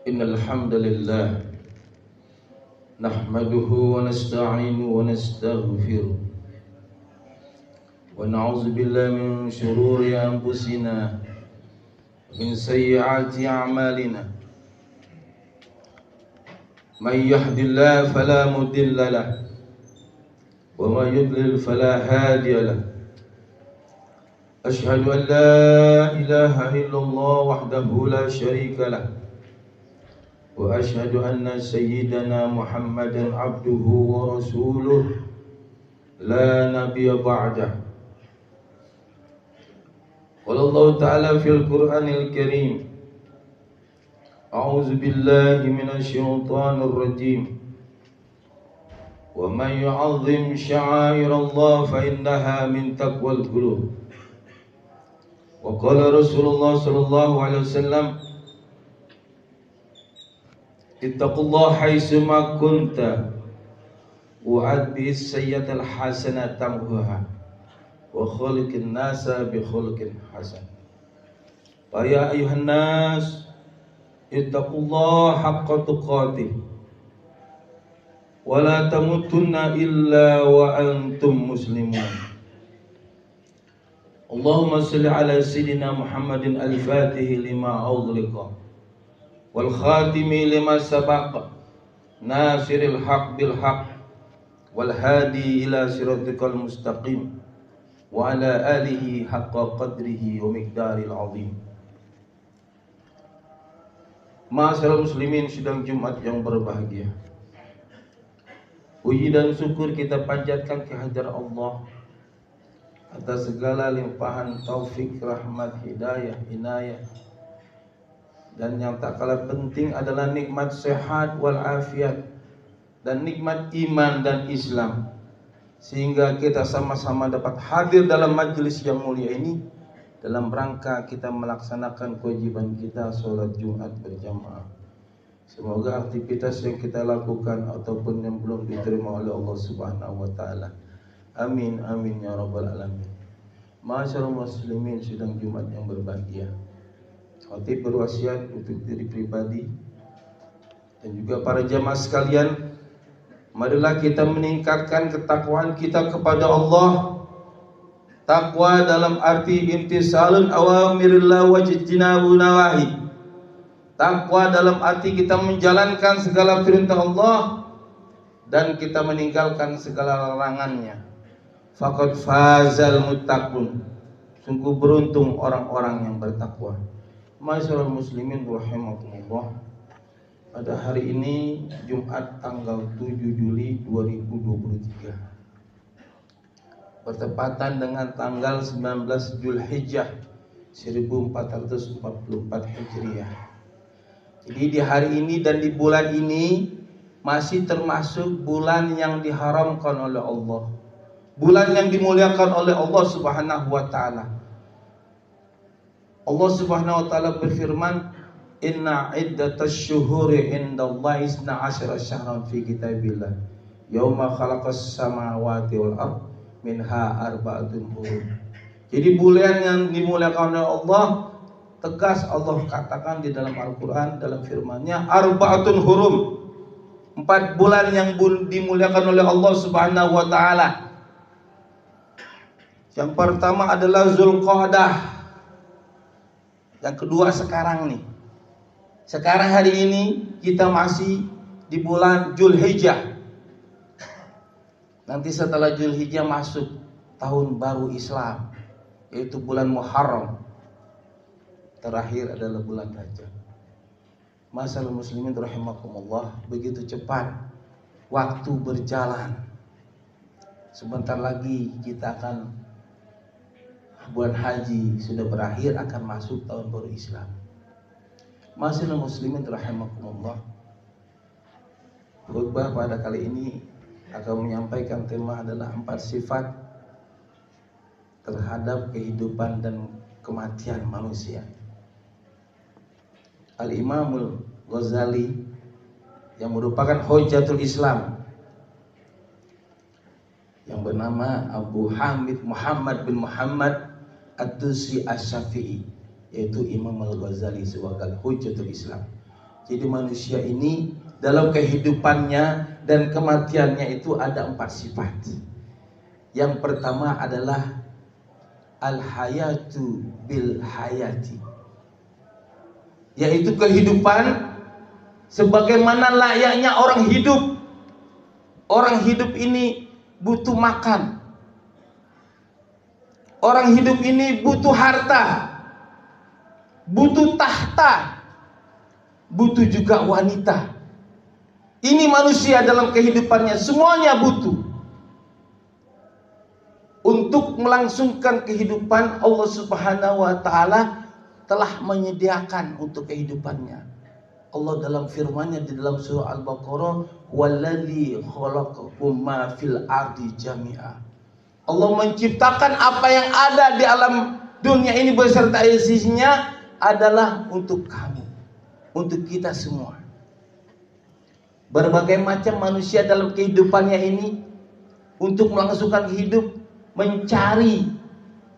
إن الحمد لله نحمده ونستعينه ونستغفره ونعوذ بالله من شرور أنفسنا ومن سيئات أعمالنا من يهد الله فلا مضل له ومن يضلل فلا هادي له أشهد أن لا إله إلا الله وحده لا شريك له وأشهد أن سيدنا محمدا عبده ورسوله لا نبي بعده. قال الله تعالى في القرآن الكريم: أعوذ بالله من الشيطان الرجيم ومن يعظم شعائر الله فإنها من تقوى القلوب. وقال رسول الله صلى الله عليه وسلم: اتقوا الله حيثما كنت وأتبع السيئة الحسنة تمحها وخلق الناس بخلق حسن. فيا أيها الناس اتقوا الله حق تقاته ولا تموتن إلا وأنتم مسلمون. اللهم صل على سيدنا محمد الفاتح لما أغلق والخاتم لما سبق ناصر الحق بالحق والهادي إلى صراطك المستقيم وعلى آله حق قدره ومقداره العظيم. Ma'asyiral muslimin, sidang Jumat yang berbahagia, puji dan syukur kita panjatkan kehadirat Allah atas segala limpahan taufik, rahmat, hidayah, inayah, dan yang tak kalah penting adalah nikmat sehat wal afiat dan nikmat iman dan Islam, sehingga kita sama-sama dapat hadir dalam majelis yang mulia ini dalam rangka kita melaksanakan kewajiban kita sholat Jumat berjamaah. Semoga aktivitas yang kita lakukan ataupun yang belum diterima oleh Allah Subhanahu wa taala, amin amin ya rabbal alamin. Ma'asyiral muslimin, sidang Jumat yang berbahagia, khatib berwasiat untuk diri pribadi dan juga para jamaah sekalian, marilah kita meningkatkan ketakwaan kita kepada Allah. Takwa dalam arti imtisalun awamirillah wa jitinabu nawahi. Takwa dalam arti kita menjalankan segala perintah Allah dan kita meninggalkan segala larangannya. Faqad fazal muttaqun. Sungguh beruntung orang-orang yang bertakwa. Ma'asyiral muslimin rahimakumullah. Pada hari ini Jumat tanggal 7 Juli 2023, bertepatan dengan tanggal 19 Zulhijjah 1444 Hijriah. Jadi di hari ini dan di bulan ini masih termasuk bulan yang diharamkan oleh Allah, bulan yang dimuliakan oleh Allah Subhanahu wa taala. Allah Subhanahu wa taala berfirman, inna iddatash syuhuri indallahi 12 syahran fi kitabillah yauma khalaqas samawati wal ardh minha arba'atun hurum. Jadi bulan yang dimuliakan oleh Allah, tegas Allah katakan di dalam Al-Quran, dalam firman-Nya, arba'atun hurum, 4 bulan yang dimuliakan oleh Allah Subhanahu wa taala. Yang pertama adalah Zulqa'dah. Yang kedua sekarang nih. Sekarang hari ini kita masih di bulan Zulhijjah. Nanti setelah Zulhijjah masuk tahun baru Islam, yaitu bulan Muharram. Terakhir adalah bulan Rajab. Ma'asyiral muslimin rahimakumullah, begitu cepat waktu berjalan. Sebentar lagi kita akan, bulan haji sudah berakhir, akan masuk tahun baru Islam. Ma'asyiral muslimin rahimakumullah, khutbah pada kali ini akan menyampaikan tema adalah 4 sifat terhadap kehidupan dan kematian manusia. Al-Imamul Ghazali yang merupakan Hujjatul Islam, yang bernama Abu Hamid Muhammad bin Muhammad Ad-Dusi Asy-Syafi'i, yaitu Imam Al-Ghazali sebagai Hujjatul Islam, Jadi manusia ini dalam kehidupannya dan kematiannya itu ada 4 sifat. Yang pertama adalah al-hayatu bil hayati, yaitu kehidupan sebagaimana layaknya orang hidup. Orang hidup ini butuh makan. Orang hidup ini butuh harta, butuh tahta, butuh juga wanita. Ini manusia dalam kehidupannya semuanya butuh. Untuk melangsungkan kehidupan, Allah Subhanahu wa taala telah menyediakan untuk kehidupannya. Allah dalam firman-Nya di dalam surah Al-Baqarah, "Wallazi khalaqakum ma fil ardi jami'a." Allah menciptakan apa yang ada di alam dunia ini beserta isinya adalah untuk kamu, untuk kita semua. Berbagai macam manusia dalam kehidupannya ini untuk melangsungkan hidup, mencari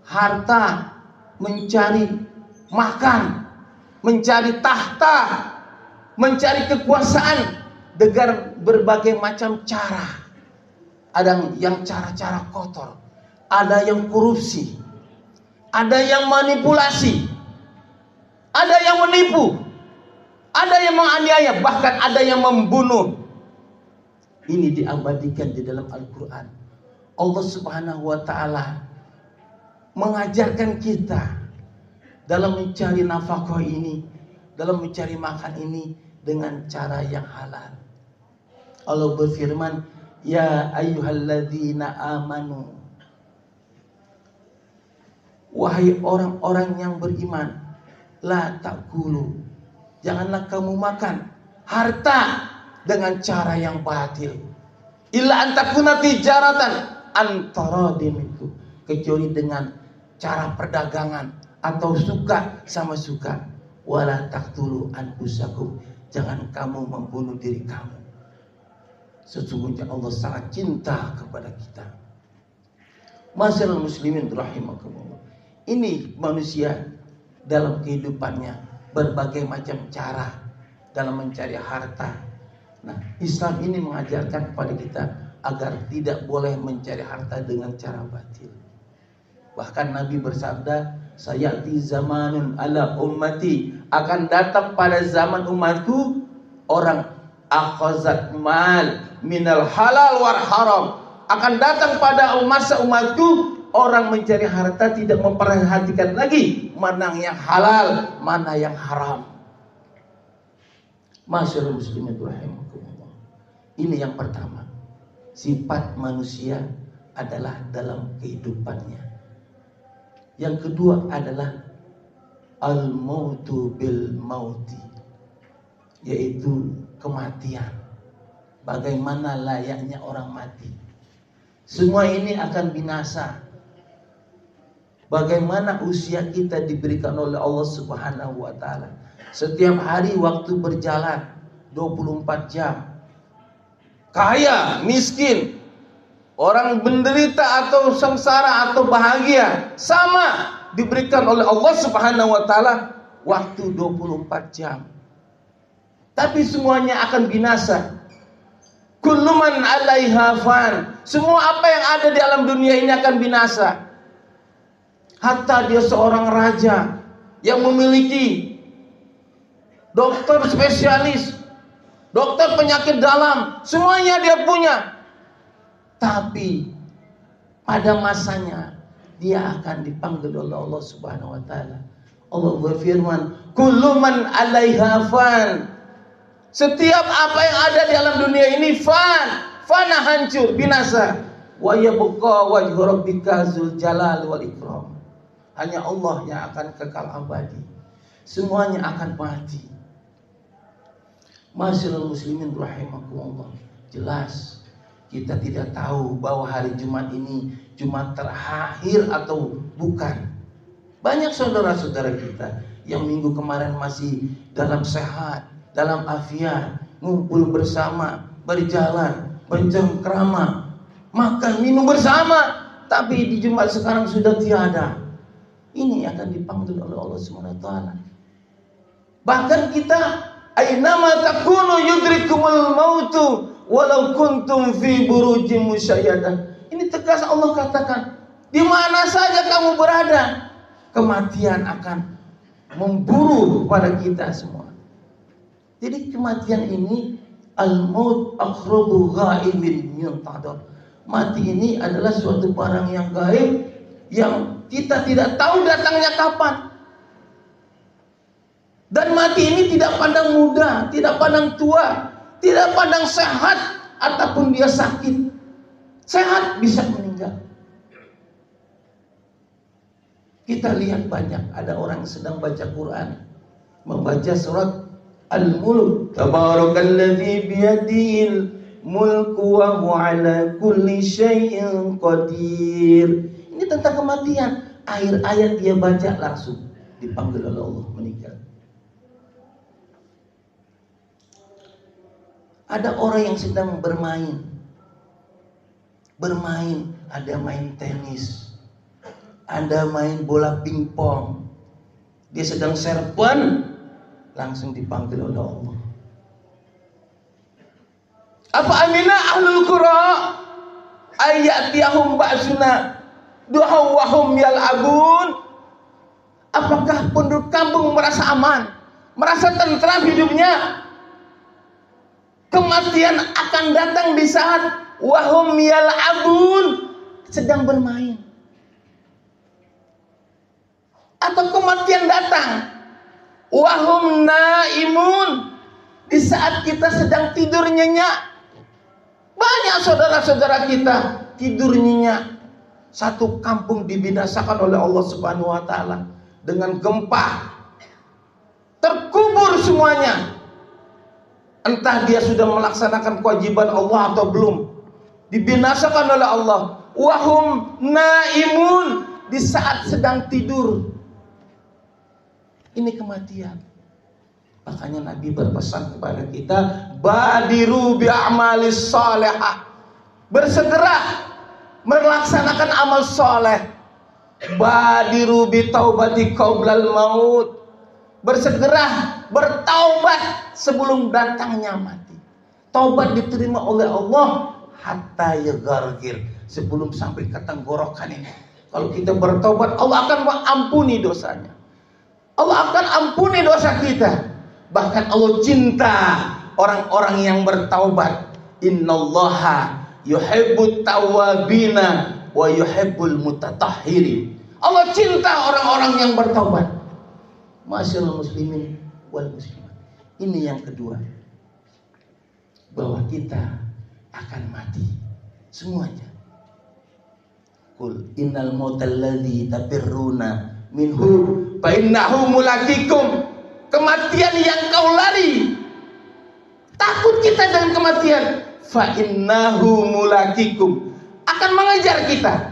harta, mencari makan, mencari tahta, mencari kekuasaan dengan berbagai macam cara. Ada yang cara-cara kotor, ada yang korupsi, ada yang manipulasi, ada yang menipu, ada yang menganiaya, bahkan ada yang membunuh. Ini diabadikan di dalam Al-Quran. Allah Subhanahu wa ta'ala mengajarkan kita dalam mencari nafkah ini, dalam mencari makan ini dengan cara yang halal. Allah berfirman, "Ya ayyuhalladzina amanu." Wahai orang-orang yang beriman, la ta'kulu, janganlah kamu makan harta dengan cara yang batil. Illa antakuna tijaratan antara demiku, kecuali dengan cara perdagangan atau suka sama suka. Wala taqtulu anfusakum, jangan kamu membunuh diri kamu. Sesungguhnya Allah sangat cinta kepada kita. Masyaallah muslimin rahimakumullah. Ini manusia dalam kehidupannya berbagai macam cara dalam mencari harta. Nah, Islam ini mengajarkan kepada kita agar tidak boleh mencari harta dengan cara batil. Bahkan Nabi bersabda, "Sayati zamanun ala ummati," akan datang pada zaman umatku orang akhazat mal minal halal war haram. Akan datang pada masa umatku orang mencari harta tidak memperhatikan lagi mana yang halal, mana yang haram. Masyaallah muslimin rahimakumullah. Ini yang pertama. Sifat manusia adalah dalam kehidupannya. Yang kedua adalah al-mautu bil mauti, yaitu kematian. Bagaimana layaknya orang mati. Semua ini akan binasa. Bagaimana usia kita diberikan oleh Allah Subhanahu wa taala. Setiap hari waktu berjalan 24 jam. Kaya, miskin, orang menderita atau sengsara atau bahagia, sama diberikan oleh Allah Subhanahu wa taala waktu 24 jam. Tapi semuanya akan binasa. Kullu man 'alaiha fan. Semua apa yang ada di alam dunia ini akan binasa. Hatta dia seorang raja yang memiliki dokter spesialis, dokter penyakit dalam, semuanya dia punya. Tapi pada masanya dia akan dipanggil oleh Allah Subhanahu wa taala. Allah berfirman, "Kullu man 'alaiha fan." Setiap apa yang ada di alam dunia ini fana, hancur, binasa. Wa yabqa wajhu rabbika dzul jalali wal ikram. Hanya Allah yang akan kekal abadi. Semuanya akan mati. Masyaallah muslimin rahimakumullah. Jelas kita tidak tahu bahwa hari Jumat ini Jumat terakhir atau bukan. Banyak saudara-saudara kita yang minggu kemarin masih dalam sehat, dalam afiat, ngumpul bersama, berjalan, bercengkrama, makan minum bersama, tapi di Jumat sekarang sudah tiada. Ini akan dipanggil oleh Allah Subhanahu wa taala. Bahkan kita Ainama takunu yudrikumul mautu walau kuntum fi burujim musayyadah. Ini tegas Allah katakan, di mana saja kamu berada, kematian akan memburu pada kita semua. Jadi kematian ini al-maut aqrabu ghaibin yuntadar. Mati ini adalah suatu barang yang gaib yang kita tidak tahu datangnya kapan. Dan mati ini tidak pandang muda, tidak pandang tua, tidak pandang sehat ataupun dia sakit. Sehat bisa meninggal. Kita lihat banyak ada orang yang sedang baca Quran, membaca surat Al-Mulk, tabarakalladzi biyadihil mulku wa huwa ala kulli syai'in qadir. Ini tentang kematian. Akhir ayat dia baca langsung dipanggil oleh Allah meninggal. Ada orang yang sedang bermain, ada main tenis, ada main bola pingpong, dia sedang serban, langsung dipanggil oleh Allah. Apa amina ahlul qura ayatiyahum ba'suna duhaw wahum yal'abun? Apakah penduduk kampung merasa aman, merasa tentram hidupnya? Kematian akan datang di saat wahum yal'abun, sedang bermain. Atau kematian datang wahum naimun, di saat kita sedang tidur nyenyak. Banyak saudara-saudara kita tidur nyenyak. Satu kampung dibinasakan oleh Allah Subhanahu wa taala dengan gempa. Terkubur semuanya. Entah dia sudah melaksanakan kewajiban Allah atau belum. Dibinasakan oleh Allah. Wahum naimun, di saat sedang tidur. Ini kematian. Makanya Nabi berpesan kepada kita, badiru bi'amalis salihah. Bersegera melaksanakan amal soleh. Badiru bitaubati qablal maut. Bersegera bertaubat sebelum datangnya mati. Taubat diterima oleh Allah hatta yagargir, sebelum sampai ke tenggorokan ini. Kalau kita bertaubat, Allah akan mengampuni dosanya. Allah akan ampuni dosa kita. Bahkan Allah cinta orang-orang yang bertaubat. Innallaha yuhibbut tawwabina wa yuhibbul mutatahhirin. Allah cinta orang-orang yang bertaubat. Masyaallah muslimin wal muslimat. Ini yang kedua, bahwa kita akan mati semuanya. Qul innal mautal ladzi tafirruna minhu fa innahu mulaqikum. Kematian yang kau lari, takut kita dengan kematian, fa innahu mulaqikum, akan mengejar kita.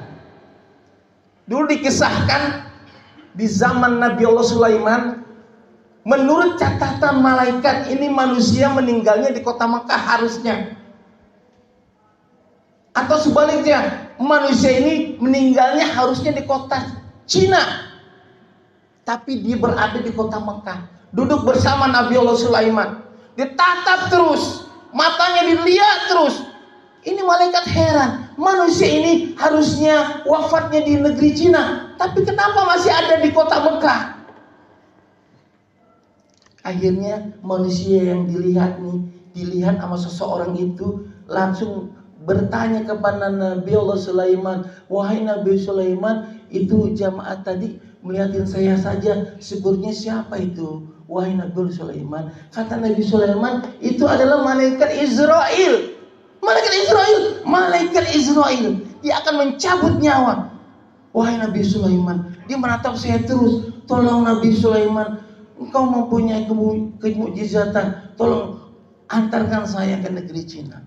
Dulu dikisahkan di zaman Nabi Allah Sulaiman, menurut catatan malaikat ini manusia meninggalnya di kota Mekah harusnya. Atau sebaliknya, manusia ini meninggalnya harusnya di kota Cina. Tapi dia berada di kota Mekah. Duduk bersama Nabi Allah Sulaiman. Ditatap terus, matanya dilihat terus. Ini malaikat heran, manusia ini harusnya wafatnya di negeri Cina, tapi kenapa masih ada di kota Mekah? Akhirnya manusia yang dilihat sama seseorang itu langsung bertanya kepada Nabi Allah Sulaiman, wahai Nabi Sulaiman, itu jamaah tadi melihatin saya saja, sebenarnya siapa itu? Wahai Nabi Sulaiman, kata Nabi Sulaiman, itu adalah malaikat Israel. Malaikat Israel, dia akan mencabut nyawa. Wahai Nabi Sulaiman, dia menatap saya terus. Tolong Nabi Sulaiman, engkau mempunyai kemukjizatan, tolong antarkan saya ke negeri Cina.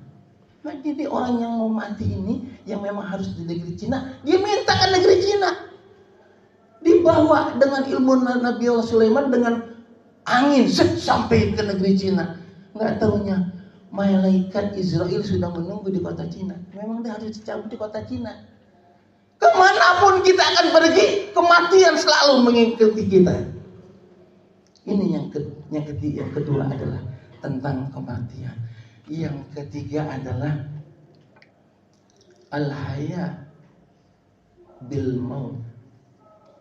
Nah, jadi orang yang mau mati ini, yang memang harus di negeri Cina, dia minta ke negeri Cina. Dibawa dengan ilmu Nabi Allah Sulaiman dengan angin sampai ke negeri Cina. Nggak tahunya malaikat Israel sudah menunggu di kota Cina. Memang dia harus dicabut di kota Cina. Kemanapun kita akan pergi, kematian selalu mengikuti kita. Ini yang kedua adalah tentang kematian. Yang ketiga adalah al-haya bil maut.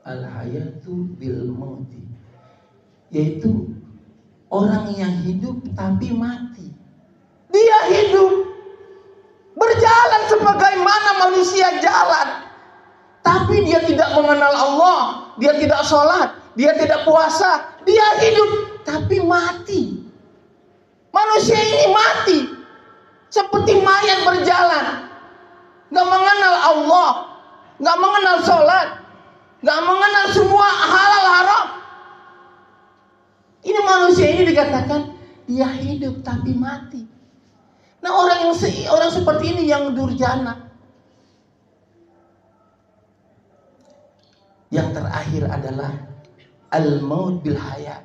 Al-hayatu bil mauti, yaitu orang yang hidup tapi mati. Dia hidup berjalan sebagaimana manusia jalan, tapi dia tidak mengenal Allah, dia tidak sholat, dia tidak puasa, dia hidup tapi mati. Manusia ini mati seperti mayat berjalan, gak mengenal Allah, gak mengenal sholat, gak mengenal semua halal haram. Ini manusia ini dikatakan dia hidup tapi mati. Nah, orang seperti ini yang durjana. Yang terakhir adalah al-maut bil hayat.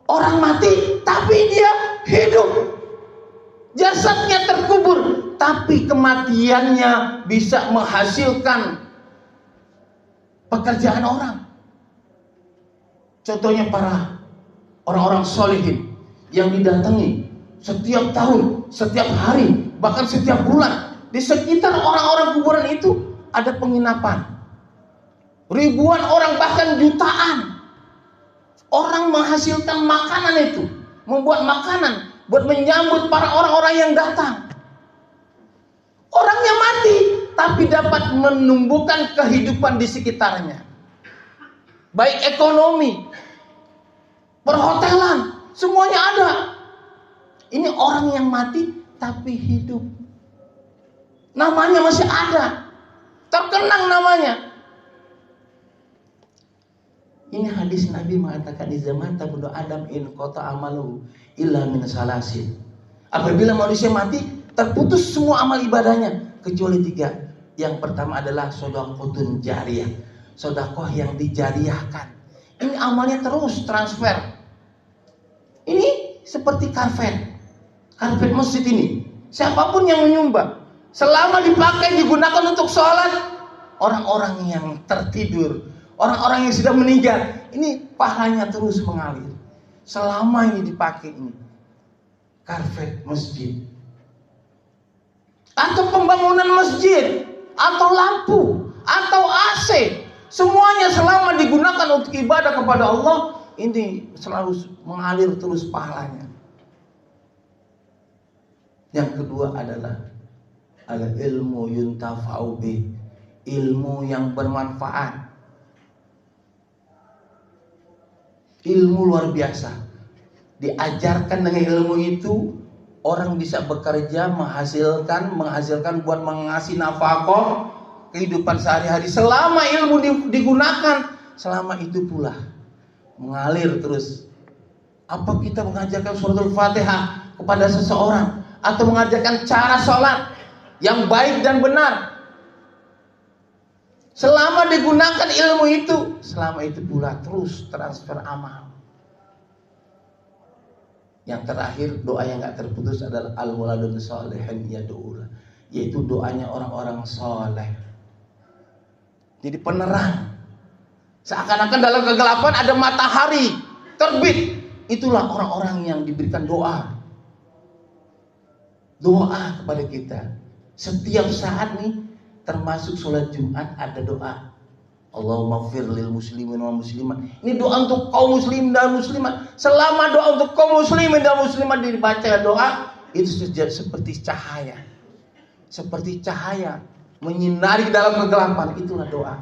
Orang mati tapi dia hidup. Jasadnya terkubur tapi kematiannya bisa menghasilkan pekerjaan orang. Contohnya para orang-orang solehin yang didatangi setiap tahun, setiap hari, bahkan setiap bulan. Di sekitar orang-orang kuburan itu ada penginapan. Ribuan orang, bahkan jutaan orang menghasilkan makanan itu, membuat makanan buat menyambut para orang-orang yang datang. Orangnya mati tapi dapat menumbuhkan kehidupan di sekitarnya, baik ekonomi, perhotelan, semuanya ada. Ini orang yang mati tapi hidup, namanya masih ada, terkenang namanya. Ini hadis Nabi mengatakan, di zaman tabunu Adam in kota amalu illa min salasin. Apabila manusia mati, terputus semua amal ibadahnya kecuali 3. Yang pertama adalah sedekahun jariyah, sedekah yang dijariahkan. Ini amalnya terus transfer. Ini seperti karpet masjid ini. Siapapun yang menyumbang, selama dipakai digunakan untuk sholat, orang-orang yang tertidur, orang-orang yang sudah meninggal, ini pahalanya terus mengalir. Selama ini dipakai ini karpet masjid, atau pembangunan masjid, atau lampu, atau AC, semuanya selama digunakan untuk ibadah kepada Allah, ini selalu mengalir terus pahalanya. Yang kedua adalah al-ilmu yuntafa'u bih, ilmu yang bermanfaat. Ilmu luar biasa. Diajarkan dengan ilmu itu, orang bisa bekerja, menghasilkan buat mengasih nafkah kehidupan sehari-hari. Selama ilmu digunakan, selama itu pula mengalir terus. Apa kita mengajarkan suratul Fatihah kepada seseorang, atau mengajarkan cara sholat yang baik dan benar, selama digunakan ilmu itu, selama itu pula terus transfer amal. Yang terakhir, doa yang gak terputus adalah al-waladun sholihin yad'ulah, yaitu doanya orang-orang soleh. Jadi penerang, seakan-akan dalam kegelapan ada matahari terbit. Itulah orang-orang yang diberikan doa kepada kita. Setiap saat nih, termasuk sholat Jumat ada doa. Allahumma fir lil muslimin wal muslimat. Ini doa untuk kaum muslim dan muslimat. Selama doa untuk kaum muslimin dan muslimat dibaca doa, itu seperti cahaya. Seperti cahaya menyinari dalam kegelapan, itulah doa.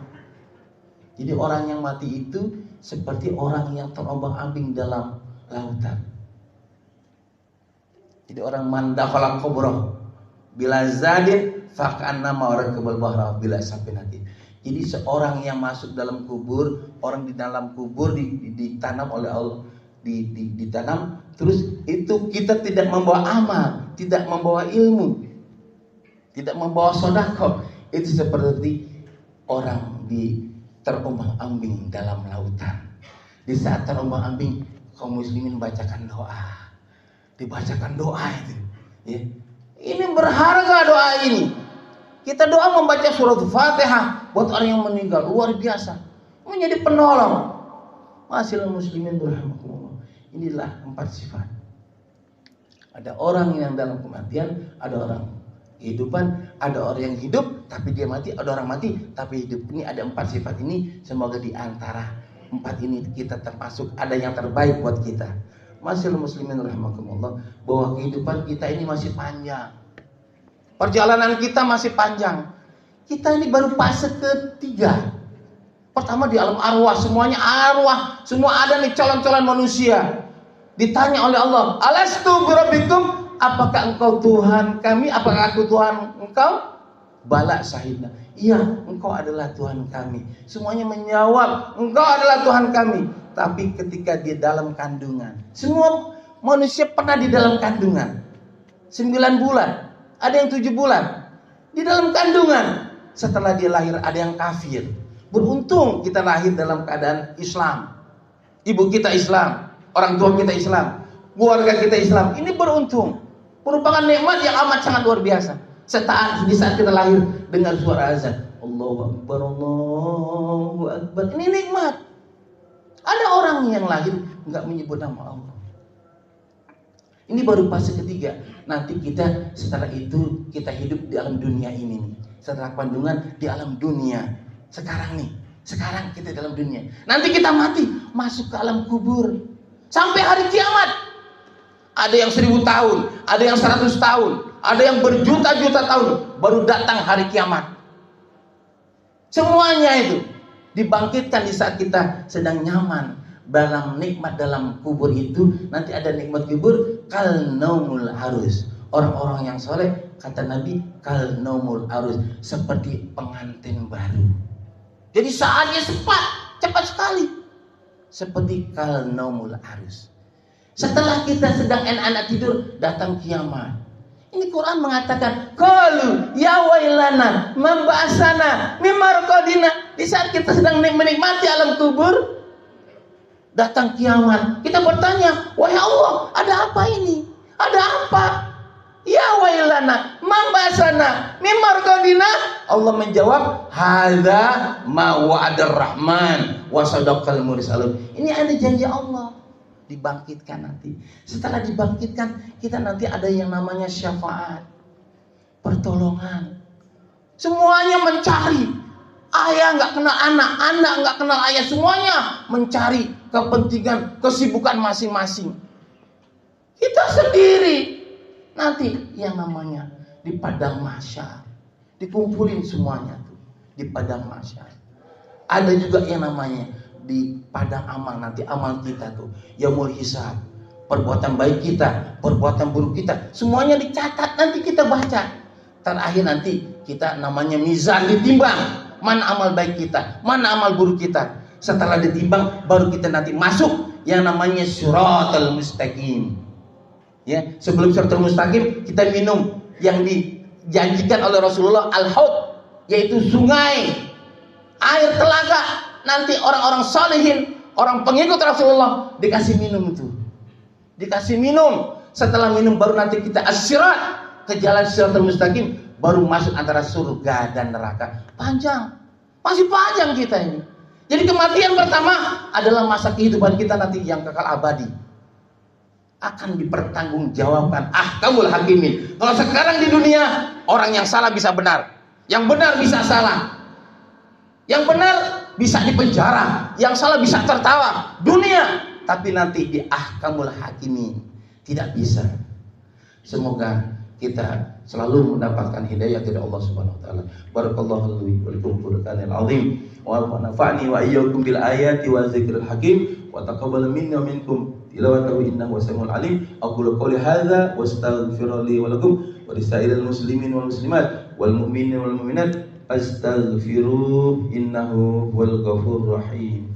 Jadi orang yang mati itu seperti orang yang terombang-ambing dalam lautan. Jadi orang mandakhala kubroh bila zadin fakannama orang kebal bahra bila sapinati. Jadi seorang yang masuk dalam kubur, orang di dalam kubur ditanam oleh Allah, ditanam, terus itu kita tidak membawa amal, tidak membawa ilmu, tidak membawa sedekah, itu seperti orang terombang-ambing dalam lautan. Di saat terombang-ambing, kaum muslimin bacakan doa. Dibacakan doa itu, ya. Ini berharga doa ini. Kita doa membaca surat Fatihah buat orang yang meninggal, luar biasa, menjadi penolong. Masyaallah muslimin berahmatullah. Inilah 4 sifat Ada orang yang dalam kematian, ada orang kehidupan, ada orang yang hidup tapi dia mati, ada orang mati tapi hidup. Ini ada 4 sifat ini. Semoga di antara 4 ini kita termasuk ada yang terbaik buat kita. Masyaallah muslimin rahimakumullah, bahwa kehidupan kita ini masih panjang. Perjalanan kita masih panjang. Kita ini baru fase ketiga. Pertama di alam arwah, semuanya arwah, semua ada nih calon-calon manusia. Ditanya oleh Allah, alastu birabbikum, apakah engkau Tuhan kami? Apakah aku Tuhan engkau? Bala syahidna, iya engkau adalah Tuhan kami. Semuanya menjawab, engkau adalah Tuhan kami. Tapi ketika di dalam kandungan, semua manusia pernah di dalam kandungan 9 bulan, ada yang 7 bulan di dalam kandungan. Setelah dia lahir ada yang kafir. Beruntung kita lahir dalam keadaan Islam. Ibu kita Islam, orang tua kita Islam, keluarga kita Islam. Ini beruntung, merupakan nikmat yang amat sangat luar biasa. Di saat kita lahir dengar suara azan, Allahu Akbar, Allahu Akbar. Ini nikmat. Ada orang yang lahir nggak menyebut nama Allah. Ini baru fase ketiga. Nanti kita setelah itu kita hidup di alam dunia ini. Setelah kandungan di alam dunia. Sekarang kita dalam dunia. Nanti kita mati, masuk ke alam kubur. Sampai hari kiamat. Ada yang 1000 tahun, ada yang 100 tahun, ada yang berjuta-juta tahun baru datang hari kiamat. Semuanya itu dibangkitkan di saat kita sedang nyaman dalam nikmat dalam kubur itu. Nanti ada nikmat kubur kal naumul arus. Orang-orang yang soleh kata Nabi kal naumul arus, seperti pengantin baru. Jadi saatnya cepat sekali. Seperti kal naumul arus. Setelah kita sedang enak-enak tidur, datang kiamat. Ini Quran mengatakan, qalu ya wailana mamba'asana mimarqadina. Di saat kita sedang menikmati alam kubur, datang kiamat. Kita bertanya, wahai Allah, ada apa ini? Ada apa? Ya wailana mamba'asana mimarqadina. Allah menjawab, hadza ma wa'adar rahman wa sadaqal mursalun. Ini ada janji Allah. Dibangkitkan nanti. Setelah dibangkitkan, kita nanti ada yang namanya syafaat, pertolongan. Semuanya mencari. Ayah nggak kenal anak, anak nggak kenal ayah. Semuanya mencari kepentingan, kesibukan masing-masing. Kita sendiri nanti yang namanya di padang mahsyar, dikumpulin semuanya tuh di padang mahsyar. Ada juga yang namanya di padang amal, nanti amal kita tuh yaumul hisab, perbuatan baik kita, perbuatan buruk kita, semuanya dicatat, nanti kita baca. Terakhir nanti kita namanya mizan, ditimbang mana amal baik kita, mana amal buruk kita. Setelah ditimbang baru kita nanti masuk yang namanya siratal mustaqim. Ya, sebelum siratal mustaqim kita minum yang dijanjikan oleh Rasulullah, al-haud, yaitu sungai, air telaga. Nanti orang-orang salihin, orang pengikut Rasulullah dikasih minum itu. Dikasih minum. Setelah minum baru nanti kita as-sirat, ke jalan siratal mustaqim, baru masuk antara surga dan neraka. Panjang. Masih panjang kita ini. Jadi kematian pertama adalah masa kehidupan kita nanti yang kekal abadi. Akan dipertanggungjawabkan ahkamul hakimin. Kalau sekarang di dunia, orang yang salah bisa benar, yang benar bisa salah. Yang benar bisa dipenjara, yang salah bisa tertawa dunia, tapi nanti di ahkamul hakimin tidak bisa. Semoga kita selalu mendapatkan hidayah dari Allah Subhanahu wa taala. Barakallahu li wa lakum fil Qur'anil azim wa nafa'ni wa iyyakum bil ayati wa dzikril hakim wa taqabbal minna minkum tilawatahu innahu wasamiul alim. Aqulu qouli hadza wa astaghfiru li wa lakum wa lisairil muslimin wal muslimat wal mu'minin wal mu'minat astaghfiruh innahu wal ghafurur rahim.